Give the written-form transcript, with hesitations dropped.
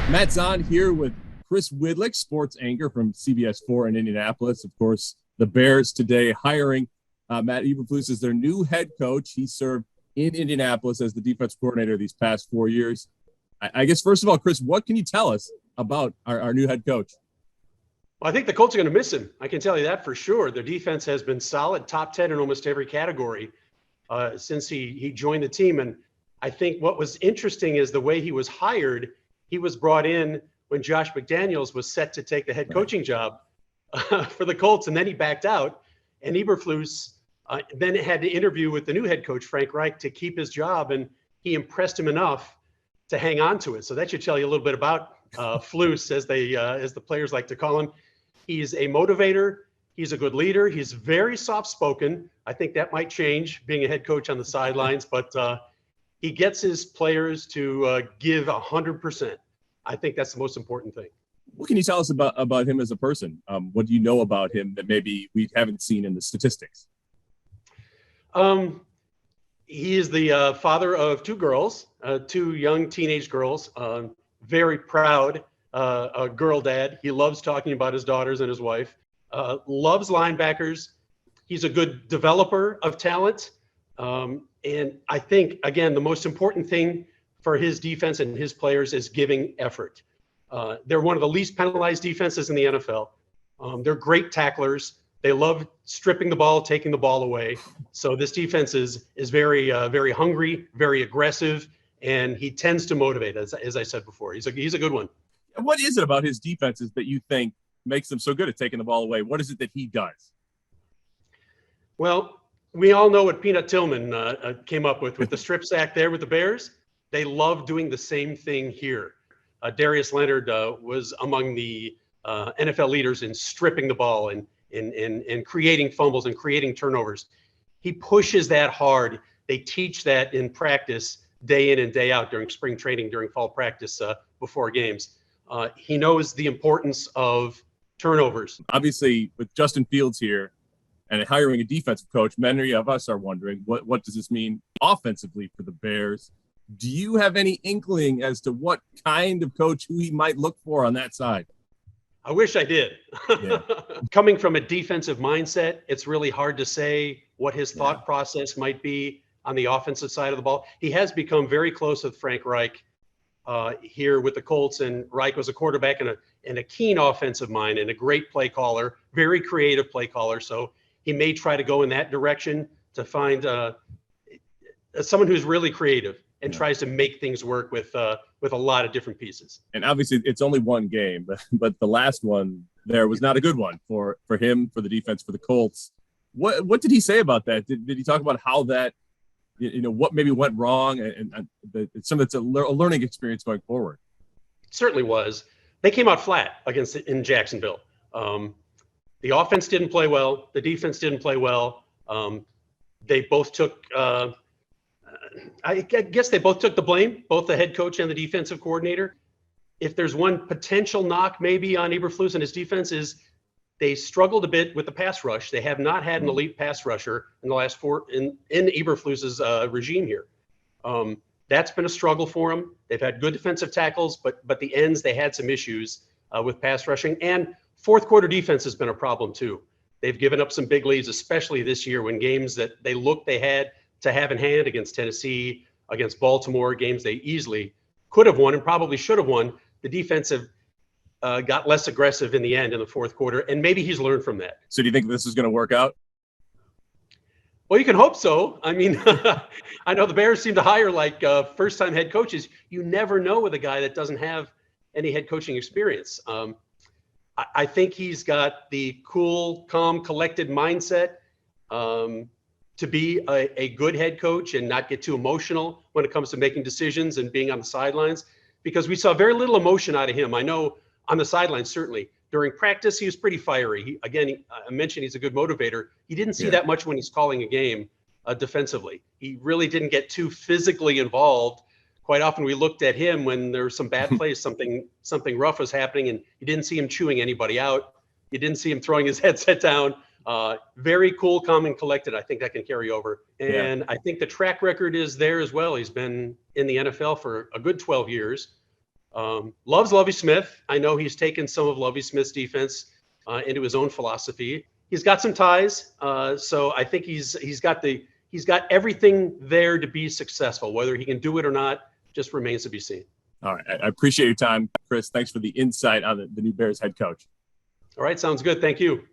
Matt Zahn here with Chris Widlic, sports anchor from CBS 4 in Indianapolis. Of course, the Bears today hiring Matt Eberflus as their new head coach. He served in Indianapolis as the defense coordinator these past 4 years. I guess, first of all, Chris, what can you tell us about our new head coach? Well, I think the Colts are going to miss him. I can tell you that for sure. Their defense has been solid, top 10 in almost every category since he joined the team. And I think what was interesting is the way he was hired. He was brought in when Josh McDaniels was set to take the head coaching job for the Colts, and then he backed out. And Eberflus then had to interview with the new head coach, Frank Reich, to keep his job, and he impressed him enough to hang on to it. So that should tell you a little bit about Flus, as the players like to call him. He's a motivator. He's a good leader. He's very soft-spoken. I think that might change being a head coach on the sidelines, but he gets his players to give 100%. I think that's the most important thing. What can you tell us about him as a person? What do you know about him that maybe we haven't seen in the statistics? He is the father of two girls, two young teenage girls, very proud a girl dad. He loves talking about his daughters and his wife, loves linebackers. He's a good developer of talent. And I think, again, the most important thing for his defense and his players is giving effort. They're one of the least penalized defenses in the NFL. They're great tacklers. They love stripping the ball, taking the ball away. So this defense is very, very hungry, very aggressive, and he tends to motivate, as I said before. He's a good one. What is it about his defenses that you think makes them so good at taking the ball away? What is it that he does? Well, we all know what Peanut Tillman came up with the strip sack there with the Bears. They love doing the same thing here. Darius Leonard was among the NFL leaders in stripping the ball and creating fumbles and creating turnovers. He pushes that hard. They teach that in practice day in and day out during spring training, during fall practice before games. He knows the importance of turnovers. Obviously, with Justin Fields here and hiring a defensive coach, many of us are wondering, what does this mean offensively for the Bears? Do you have any inkling as to what kind of coach who he might look for on that side? I wish I did. Yeah. Coming from a defensive mindset, it's really hard to say what his thought process might be on the offensive side of the ball. He has become very close with Frank Reich here with the Colts, and Reich was a quarterback and a keen offensive mind and a great play caller, very creative play caller. So he may try to go in that direction to find someone who's really creative and tries to make things work with a lot of different pieces. And obviously it's only one game, but the last one there was not a good one for him, for the defense, for the Colts. What did he say about that? Did he talk about how that, what maybe went wrong and it's something that's a learning experience going forward? It certainly was. They came out flat in Jacksonville. The offense didn't play well. The defense didn't play well. They both took I guess they both took the blame, both the head coach and the defensive coordinator. If there's one potential knock maybe on Eberflus and his defense is they struggled a bit with the pass rush. They have not had an elite pass rusher in the last in Eberflus's regime here. That's been a struggle for them. They've had good defensive tackles, but the ends, they had some issues with pass rushing. And fourth quarter defense has been a problem too. They've given up some big leads, especially this year when games that they had to have in hand against Tennessee, against Baltimore, games they easily could have won and probably should have won. The defensive got less aggressive in the end in the fourth quarter, and maybe he's learned from that. So do you think this is going to work out? Well, you can hope so. I mean, I know the Bears seem to hire first-time head coaches. You never know with a guy that doesn't have any head coaching experience. I think he's got the cool, calm, collected mindset to be a good head coach and not get too emotional when it comes to making decisions and being on the sidelines, because we saw very little emotion out of him. I know on the sidelines, certainly. During practice, he was pretty fiery. I mentioned he's a good motivator. He didn't see that much when he's calling a game defensively. He really didn't get too physically involved. Quite often we looked at him when there were some bad plays, something rough was happening, and you didn't see him chewing anybody out. You didn't see him throwing his headset down. Very cool, calm, and collected. I think that can carry over. And I think the track record is there as well. He's been in the NFL for a good 12 years. Loves Lovie Smith. I know he's taken some of Lovie Smith's defense into his own philosophy. He's got some ties, so I think he's got everything there to be successful. Whether he can do it or not just remains to be seen. All right. I appreciate your time, Chris. Thanks for the insight on the new Bears head coach. All right. Sounds good. Thank you.